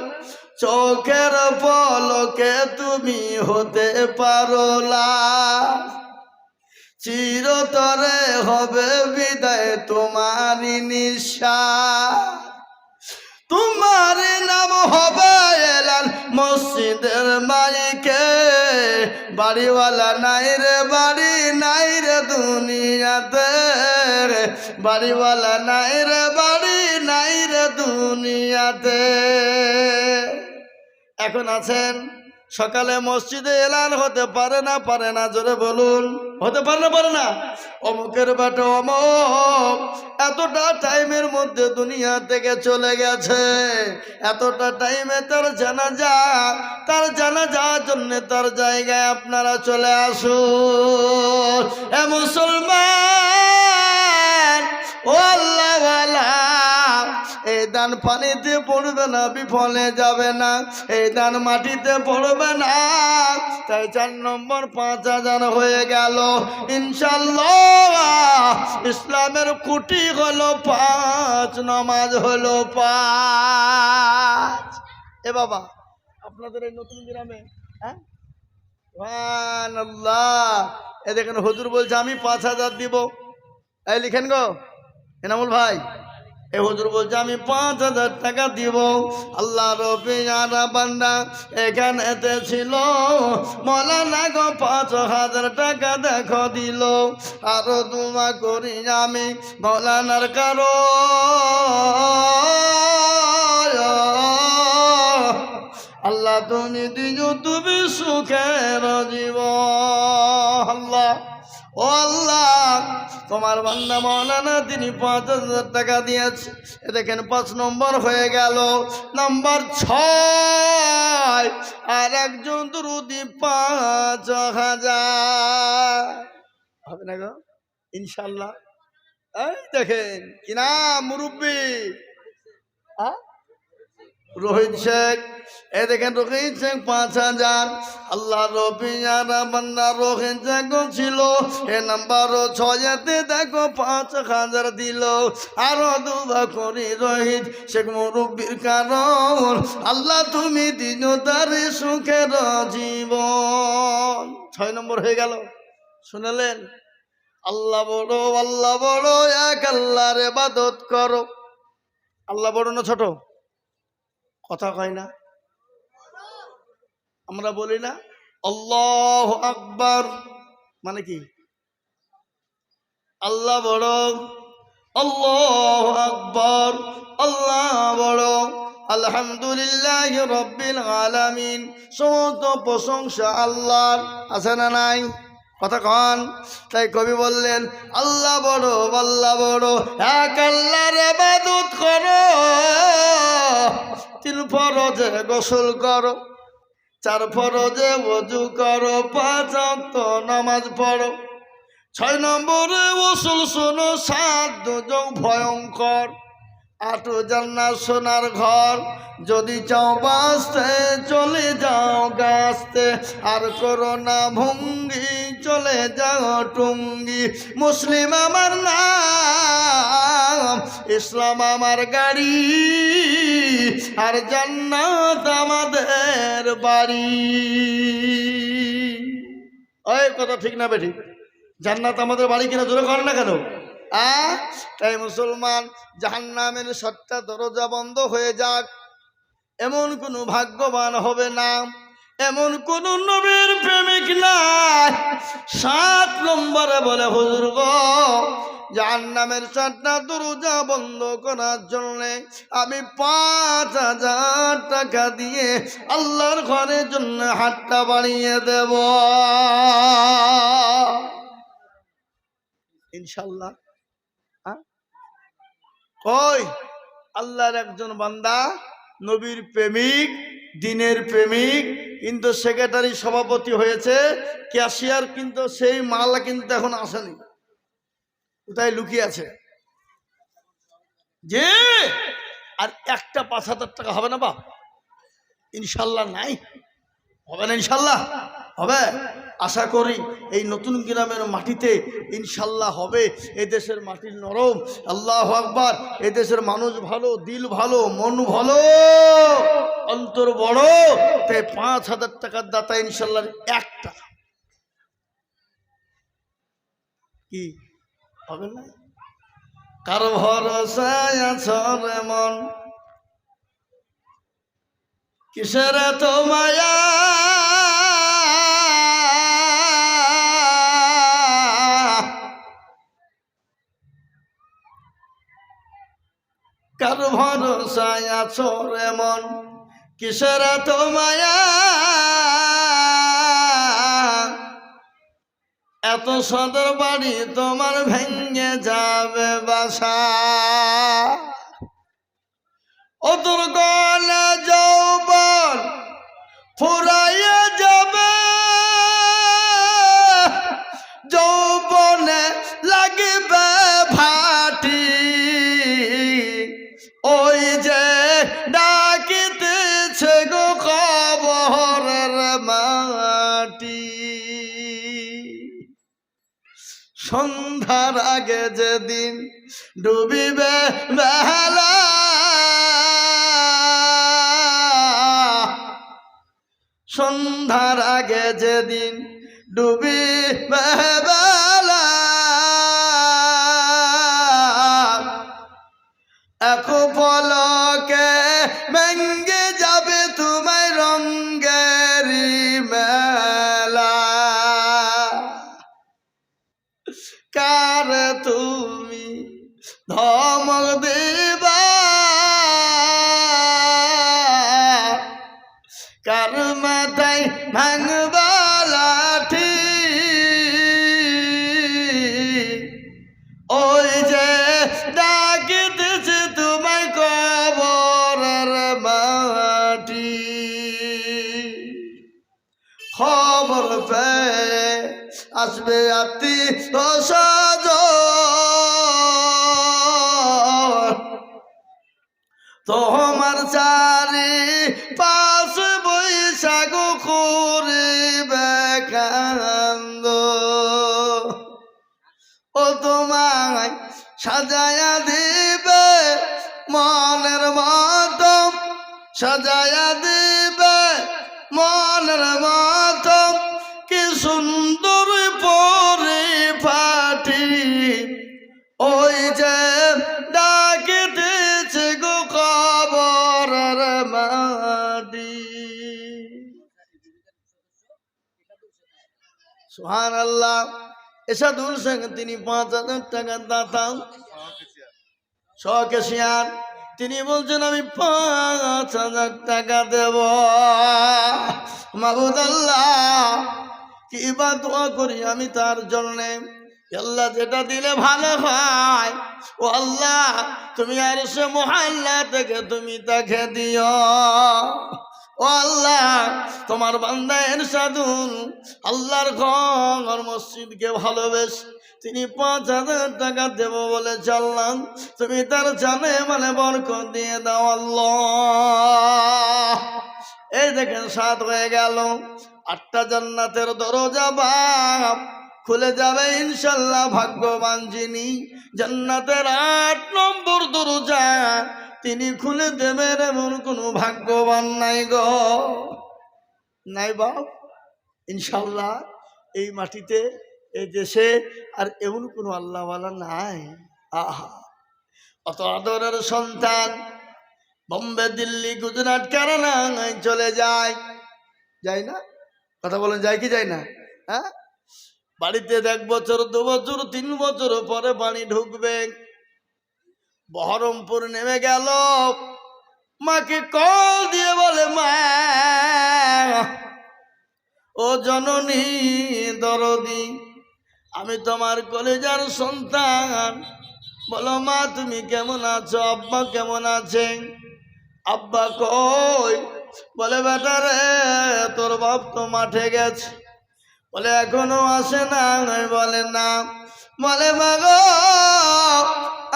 চোখের পলকে তুমি হতে পারো লাশ, চিরতরে হবে বিদায় তোমারই নিঃশ্বাস। তোমার নাম হবে এলান মসজিদের মাইকে, বাড়িওয়ালা নাই রে বাড়ি, নাই রে দুনিয়াতে। বাড়িওয়ালা নাই রে বাড়ি, নাই রে দুনিয়াতে। এখন আছেন সকালে মসজিদে এলান হতে পারে না? পারে না? জোরে বলুন। হতে পারে না? পারে না? অমুকের বাটা অমুক এতটা টাইমের মধ্যে দুনিয়া থেকে চলে গেছে, এতটা টাইমে তার জানাজার জন্য তার জায়গায় আপনারা চলে আসুন। এ মুসলমান, ও আল্লাহওয়ালা, এই দান পানিতে পড়বে না, বিফলে যাবে না। এই দান মাটিতে পড়বে না। তাই 4 নম্বর 5,000 হয়ে গেল। ইনশাল্লাহ ইসলামের খুঁটি হলো 5, নামাজ হলো 5। এ বাবা, আপনাদের এই নতুন গ্রামে, হ্যাঁ, সুবহানাল্লাহ, এ দেখেন হুজুর বলছে আমি 5,000 দিব। এই লিখেন গো এনামুল ভাই, এ হুজুর বলছে আমি 5,000 টাকা দিব। আল্লাহ রবিয়ারা বান্দা এখানেতে ছিল, মৌলানা গো 5,000 টাকা দেখো দিল। আরো দুমা করি আমি মৌলানার কারো, আল্লাহ তুমি দিও তুমি সুখের জীবন। আল্লাহ, ও আল্লাহ, তোমার বান্দা মৌলানা তিনি 5,000 টাকা দিয়েছে। এ দেখেন 5 নম্বর হয়ে গেল। নাম্বার 6, আর একজন দুরুদি 5,000 হবে না গো ইনশাল্লাহ। এই দেখেন কি নাম মুরব্বী? রোহিত শেখ। এ দেখেন রোহিত শেখ 5,000। আল্লাহ রবিয়ারা বান্দা রোহিত শেখ ছিল। এ নাম্বার 6-তে দেখো 5,000 দিল। আরো দুবা করি রোহিত শেখ মুরব্বীর কারণ, আল্লাহ তুমি দিনো তার সুখের জীবন। 6 নম্বর হয়ে গেল। শুনলেন? আল্লাহ বড়, আল্লাহ বড়, এক আল্লাহর ইবাদত করো। আল্লাহ বড় না ছোট? কথা কয় না? আমরা বলি না আল্লাহু আকবার, মানে কি? আল্লাহ বড়, আল্লাহু আকবার, আল্লাহ বড়। আলহামদুলিল্লাহ রাব্বিল আলামিন, সমস্ত প্রশংসা আল্লাহর। আছে না নাই? কথা কন। তাই কবি বললেন আল্লাহ বড়, আল্লাহ বড়, এক আল্লাহর ইবাদত করো। 3 ফরজে গোসল করো, 4 ফরজে ওযু করো, 5 ওয়াক্ত নামাজ পড়ো। 6 নম্বরে ওসুল শোনো, 7 দুজক ভয়ঙ্কর, 8 জান্নাত সোনার ঘর। যদি চাও বাঁচতে চলে যাও গাছতে, আর করোনা ভঙ্গি চলে যাও টুঙ্গি। মুসলিম আমার নাম, ইসলাম আমার গাড়ি আর জান্নাত আমাদের বাড়ি। ওই কথা ঠিক না বেঠিক? জান্নাত আমাদের বাড়ি কিনা জোরে করেন না কেন? তাই মুসলমান, জাহান্নামের 7টা দরজা বন্ধ হয়ে যাক এমন কোনো ভাগ্যবান হবে না, এমন কোন নবীর প্রেমিক নাই। 7 নম্বরে বলে হুজুর গো, জাহান্নামের 7টা দরজা বন্ধ করার জন্য আমি 5,000 টাকা দিয়ে আল্লাহর ঘরের জন্য হাতটা বাড়িয়ে দেব ইনশাল্লাহ। কই আল্লাহর একজন বান্দা, নবীর প্রেমিক, দিনের প্রেমিক, কিন্তু সেক্রেটারি সভাপতি হয়েছে, ক্যাশিয়ার, কিন্তু সেই মাল কিন্তু এখন আসেনি, কোথায় লুকিয়ে আছে যে? আর একটা 5,000 টাকা হবে না বাপ? ইনশাল্লাহ নাই, হবে না? ইনশাল্লাহ হবে, আশা করি এই নতুন গ্রামের মাটিতে ইনশাল্লাহ হবে। এই দেশের মাটির নরম, আল্লাহু আকবার, এই দেশের মানুষ ভালো, দিল ভালো, মন ভালো, অন্তর বড়, তাই 5,000 টাকার দাতা ইনশাল্লাহ একটা কি হবে না? কারো ভরসায় আছো রে মন, কিসের তো মায়া, কার ভরসায় আছো রে মন, কিসের তো মায়া, এত সদর বাড়ি তোমার ভেঙে যাবে বাসা, ও তোর গলা যৌবন ফুরাইয়া যাবে, যৌবনে লাগবে ভাটি, ওই যে ডাকিতেছে গো কবরের মাটি, সন্ধ্যার আগে যেদিন ডুবিবে বেলা, সন্ধ্যার আগে যেদিন ডুবিবে বেলা, এক পলকে ভেঙে যাবে তোমায় রঙ্গের মেলা, কার তুমি ধমক দিবা, কার মাথায় ভাঙবা লাঠি, ওই যে ডাকিতেছে তোমায় কবরের মাটি, খবর পেয়ে আসবে আত্মীয়-স্বজন, তোমার চারি পাশ বৈশাখ করিবে কান্দ, ও তোমায় সাজায়া দিবে মনের মতো, সাজায়া দিবে মনের মতো, কি সুন্দর পরিপাটি, ওই যে ডাকিতেছে গো কবরের মাটি। সুবহানাল্লাহ। এসাদুল শেখ তিনি 5,000 টাকার দাতা, সকেশিয়ার, তিনি বলছেন আমি 5,000 টাকা দেব। মাবুদ আল্লাহ, কি বা দোয়া করি আমি তার জন্যে, আল্লাহ যেটা দিলে ভালো হয়, ও আল্লাহ তুমি আর সে মহল্লা থেকে তুমি তাকে দিও। ও আল্লাহ, তোমার বান্দা ইরশাদুল আল্লাহর ঘর মসজিদকে ভালোবেস তিনি 5,000 টাকা দেব বলে চাললাম, তুমি তার জানে মানে বরকত দিয়ে দাও আল্লাহ। এই দেখেন 7 হয়ে গেল, 8টা জান্নাতের দরজা বাপ খুলে যাবে ইনশাল্লাহ। ভাগ্যবান যিনি, জান্নাতের 8 নম্বর দরজা তিনি খুলে দেবেন এমন কোনো ভাগ্যবান নাই গো, নাই বাপ। ইনশাল্লাহ এই মাটিতে এই দেশে আর এমন কোনো আল্লাহওয়ালা নাই। আহা, অত আদরের সন্তান বোম্বে, দিল্লি, গুজরাট, কেরালায় চলে যায়, যায় না? কথা বলেন, যায় কি যায় না? হ্যাঁ, বাড়িতে 1 বছর 2 বছর 3 বছর পরে বাড়ি ঢুকবে। বহরমপুর নেমে গেল, মাকে কল দিয়ে বলে, মা ও জননী দরদি, আমি তোমার কলেজার সন্তান, বলো মা তুমি কেমন আছো, আব্বা কেমন আছেন? আব্বা কই? বলে বেটা রে তোর বাপ তো মাঠে গেছে। বলে এখনো আসে না? বলে না। বলে মা গো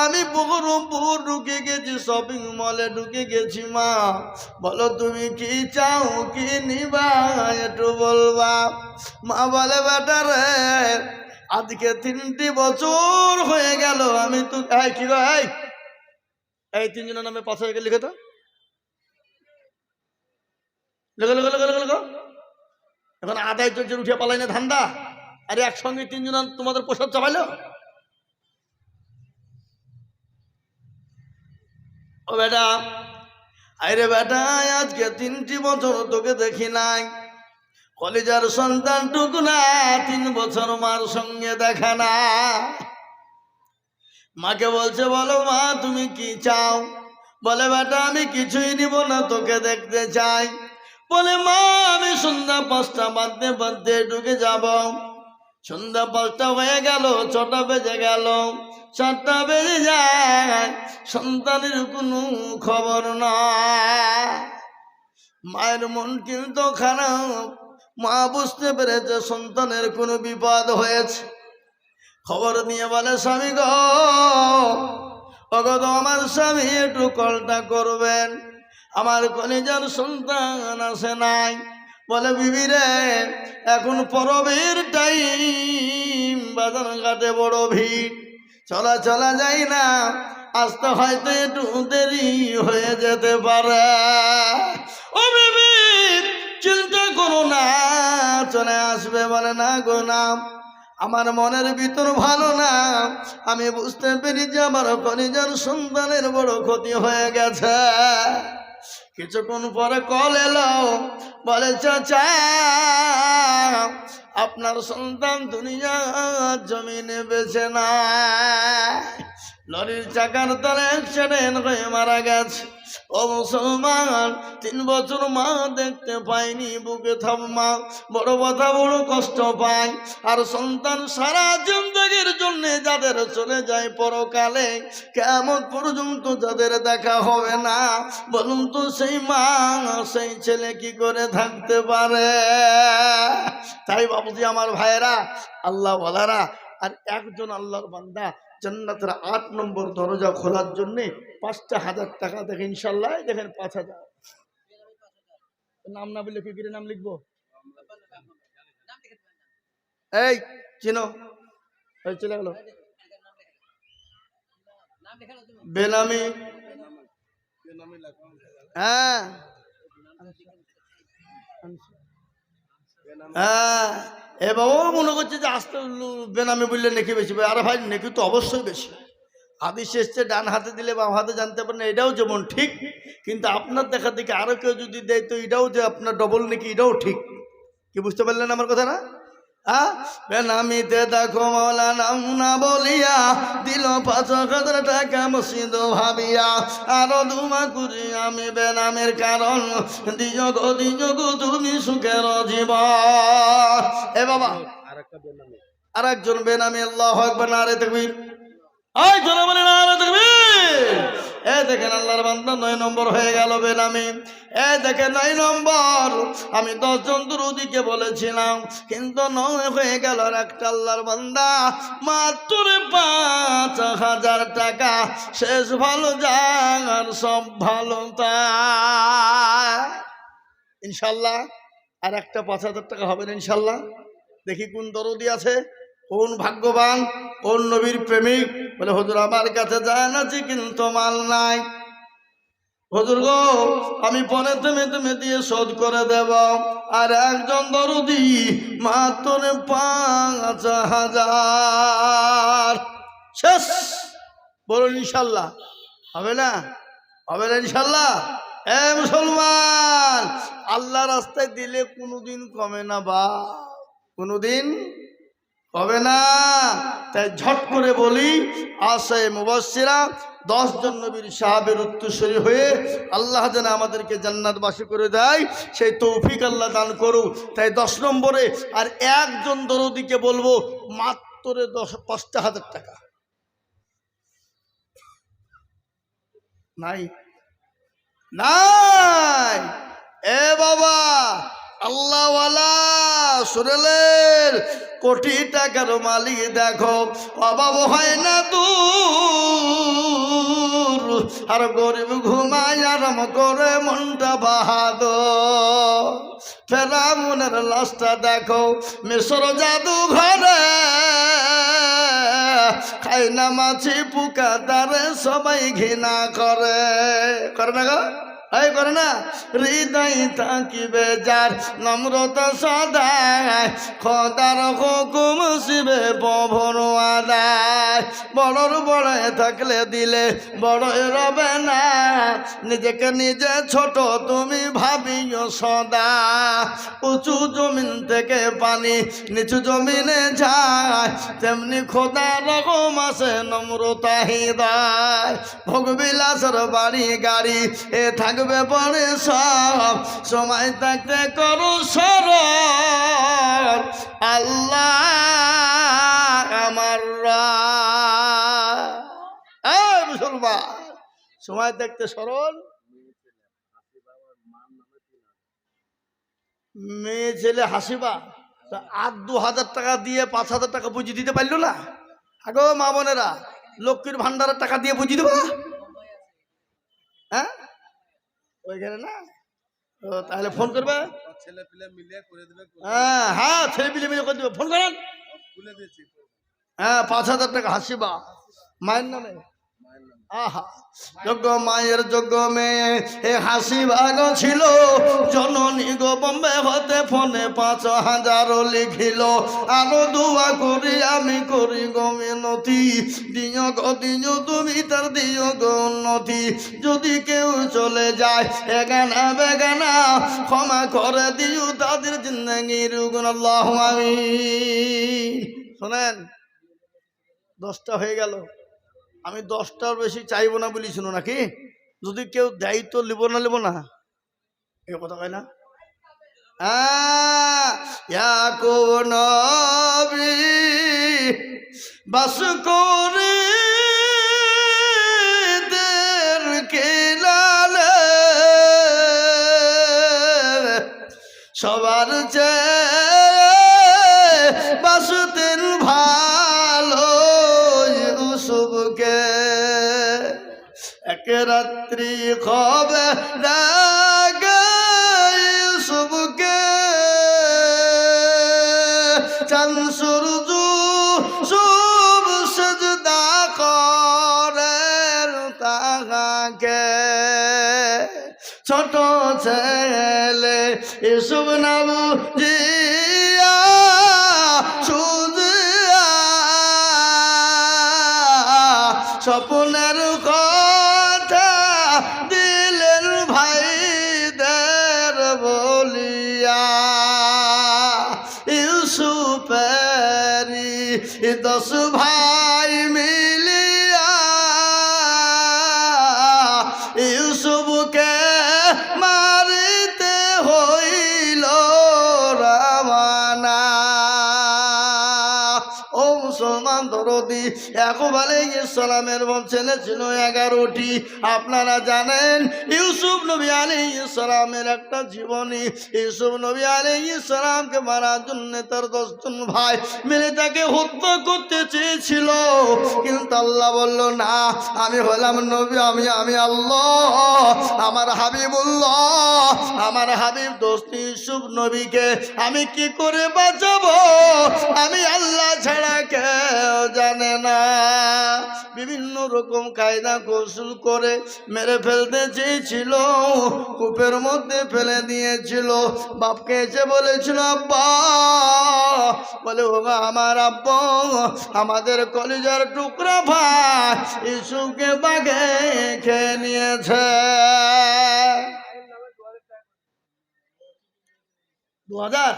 আমি বহরমপুর ঢুকে গেছি, শপিং মলে ঢুকে গেছি মা, বলো তুমি কি চাও, কি নিবা একটু বলবা। মা বলে বেটা রে আজকে 3টি বছর হয়ে গেল আমি তো কি গো এই 3 জনের নামে 5 হয়ে গেলে লিখে তো, লেখো লেখো লেখো লেখো লেখো। এখন আদায় চলছে, উঠে পালাই না ধান্দা। আরে একসঙ্গে 3 জন তোমাদের প্রসাদ চাপাইলো। ও বেটা, আরে বেটা আজকে 3টি বছর তোকে দেখি নাই, কলেজার সন্তান টুকু না 3 বছর মার সঙ্গে দেখা না। মাকে বলছে বলো মা তুমি কি চাও? বলে বেটা আমি কিছুই নিব না, তোকে দেখতে চাই। বলে মা আমি সন্ধ্যা 5টা বাজতে বাজতে ঢুকে যাব। সন্ধ্যা 5টা হয়ে গেল, 6টা বেজে গেল, 7টা বেজে যায়, সন্তানের কোনো খবর নাই। মায়ের মন কিন্তু খারাপ, মা বুঝতে পেরেছে সন্তানের কোনো বিপদ হয়েছে। খবর নিয়ে বলে স্বামী গো, অগত আমার স্বামী একটু কলটা করবেন, আমার কলেজার সন্তান আসে নাই। বলে বিবি রে এখন পরবের টাইম, বাজার ঘাটে বড় ভিড়, চলা যায় না, আসতে হয়তো একটু দেরি হয়ে যেতে পারে। ও বিবি চিন্তা করো না, চলে আসবে। বলে না গো না, আমার মনের ভিতর ভালো না, আমি বুঝতে পেরেছি আমার কলিজার সন্তানের বড় ক্ষতি হয়ে গেছে। কিছুক্ষণ পরে কল এলো, বলে চাচা আপনার সন্তান দুনিয়ার জমিনে বেঁচে না, লরির চাকার তলে অ্যাক্সিডেন্ট হয়ে মারা গেছে। ও মুসলমান 3 বছর মা দেখতে পাইনি, বুকে থাম্মা বড় কথা বড় কষ্ট পায়। আর সন্তান সারা জিন্দেগির জন্য যাদের চলে যায় পরকালে, কিয়ামত পর্যন্ত যাদের দেখা হবে না, বলুন তো সেই মা সেই ছেলে কি করে থাকতে পারে? তাই বাবুজি আমার ভাইয়েরা, আল্লাহ ওয়ালারা, আর একজন আল্লাহর বান্দা জান্নাতের 8 নম্বর দরজা খোলার জন্য 5,000 টাকা দেখে ইনশাল্লাহ, দেখেন 5,000। নাম না বললে কি করে নাম লিখবো? এই চিনো, এই চলে গেল বেনামি। হ্যাঁ হ্যাঁ, এ বাবা মনে করছে যে আস্তে বেনামি বললে নেকি বেশি। আরে ভাই নেকি তো অবশ্যই বেশি। হাদিস এসছে ডান হাতে দিলে বাম হাতে জানতে পারেন, এটাও যেমন ঠিক, কিন্তু আপনার দেখা দেখে আরো কেউ যদি দেয় তো এটাও যে আপনার ডবল নাকি, এটাও ঠিক। কি বুঝতে পারলেন আমার কথা না? বেনামিতে দেখো মৌলা নাম না বলিয়া দিল 5,000 টাকা মসজিদ ভাবিয়া, আরো দুমা করি আমি বেনামের কারণ, দিও গো তুমি সুখের জীবন। এ বাবা আর একজন বেনামি, আল্লাহু আকবার, নারে তাকবীর। ওই জোরে বলেন নারে তাকবীর। এ দেখেন আল্লাহর বান্দা 9 নম্বর হয়ে গেল বেনামি। এ দেখেন 9 নম্বর। আমি 10 জন দুরুদিকে বলেছিলাম, কিন্তু 9 হয়ে গেল। আর একটা আল্লাহর বান্দা মাত্র 5,000 টাকা, শেষ ভালো যার সব ভালো তাই। ইনশাল্লাহ আর একটা 5,000 টাকা হবে না ইনশাল্লাহ। দেখি কোন দরদি আছে, কোন ভাগ্যবান, কোন নবীর প্রেমিক? বলে হুজুর আমার কাছে যায় না যে, কিন্তু মাল নাই। হুজুর গো, আমি পরে তুমি দিয়ে শোধ করে দেব। আর একজন দরদি মাত্র ৫,০০০। শেষ। বলুন ইনশাল্লাহ হবে না? হবে না ইনশাল্লাহ? এ মুসলমান, আল্লাহ রাস্তায় দিলে কোনোদিন কমে না বা, কোনোদিন হবে না। তাই ঝট করে বলি, আশায়ে মুবাশশিরা 10 জন নবীর সাহাবের উত্তরসূরি হয়ে আল্লাহ যেন আমাদেরকে জান্নাতবাসী করে দেয়, সেই তৌফিক আল্লাহ দান করুক। তাই 10 নম্বরে আর একজন দরদিকে বলবো মাত্র ৫,০০০ টাকা। নাই নাই। এ বাবা, আল্লাহওয়ালা শুনেলেন, কোটি টাকার মালিক দেখো, অভাব হয় না দূর, আর গরিব ঘুমায় আরাম করে মনটা বাহাদুর। ফেরাউনের লাশটা দেখো মিশর জাদু ঘরে, খাই না মাছি পোকা তারে সবাই ঘৃণা করে। করে না গো? এই করে না? হৃদয় থাকিবে যার নম্রতা সদায়, খোদার হুকুম শিবে পবন আদায়। বড়র বড়ায় থাকলে দিলে বড়ই রবে না, নিজেকে নিজে ছোট তুমি ভাবিও সদা। উঁচু জমিন থেকে পানি নিচু জমিনে যায়, তেমনি খোদার রকম আছে নম্রতা হৃদয়। ভোগবিলাসের বাড়ি গাড়ি এ থাকবে পরে সব, সময় থাকতে করো সরল, আল্লাহ আমার মুসলমান। সময় থাকতে সরল, মেয়ে ছেলে হাসিবা। ৮-২,০০০ টাকা দিয়ে ৫,০০০ টাকা পুঁজি দিতে পারলো না? আগো মা বোনেরা, লক্ষ্মীর ভান্ডারের টাকা দিয়ে পুঁজি দেবো? হ্যাঁ, ওইখানে না। ও তাহলে ফোন করবে, ছেলে পিলে মিলিয়ে করে দেবে। হ্যাঁ হ্যাঁ, ছেলে পিলে মিলে করে দেবে, ফোন করেন। খুলে দিয়েছি। হ্যাঁ, ৫,০০০ টাকা হাসিবা মায়ের নামে। আহা, যোগ্য মায়ের যোগ্য মেয়ে এ হাসিবা গো ছিল, জননী গো বোম্বে হতে ফোনে ৫,০০০ লিখিল। আরো দোয়া করি আমি করি গো মিনতি, দিও গো দিও তুমি তার দিও গো উন্নতি। যদি কেউ চলে যায় এগানা বেগানা, ক্ষমা করে দিও তাদের জিন্দেগির গুণ। আল্লাহুম্মা আমিন। শোনেন, 10টা হয়ে গেল, আমি 10টার বেশি চাইবো না বলি, শুনো নাকি? যদি কেউ দেয় তো লিব না, এ কথা কয় না? কোন বাস করে সবার চেয়ে বাসতেন ভালো ইউসুফকে। এক রাত্রি খবে ইউসুফকে, চাঁদ সূর্য সব সেজদা করে তাহাকে। ছোট ছেলে ইউসুফ নাম জিয়া সুজিয়া, স্বপ্নের কথা দিলেন ভাইদের বলিয়া। ইউসুফেরি 10 ভাই মিলিয়া ইউসুফকে মারিতে হইল রামানা। ও মুসলমান দরদি, ইয়াকুব আলাইহিস সালামের ছেলে ছিল 11টি। আপনারা জানেন ইউসুফ নবী আলাইহিস সালামের একটা জীবনী। ইউসুফ নবী আলাইহিস সালামকে মারার জন্য তার 10 জন ভাই মিলে তাকে হত্যা করতে চেয়েছিল, কিন্তু আল্লাহ বলল না, আমি হলাম নবী, আমি আল্লাহ, আমার হাবিবুল্লাহ, আমার হাবিব দোস্ত ইউসুফ নবীকে আমি কি করে বাঁচাবো, আমি আল্লাহ ছাড়া কেউ জানে না। বিভিন্ন রকম কায়দা কৌশল করে মেরে ফেলতে চেয়েছিল, কূপের মধ্যে ফেলে দিয়েছিল। বাপকে এসে বলেছিল, আব্বা, বলে ও আমার আব্বা, আমাদের কলিজার টুকরা ভাই ইউসুফকে বাঘে খেয়ে নিয়েছে। 2000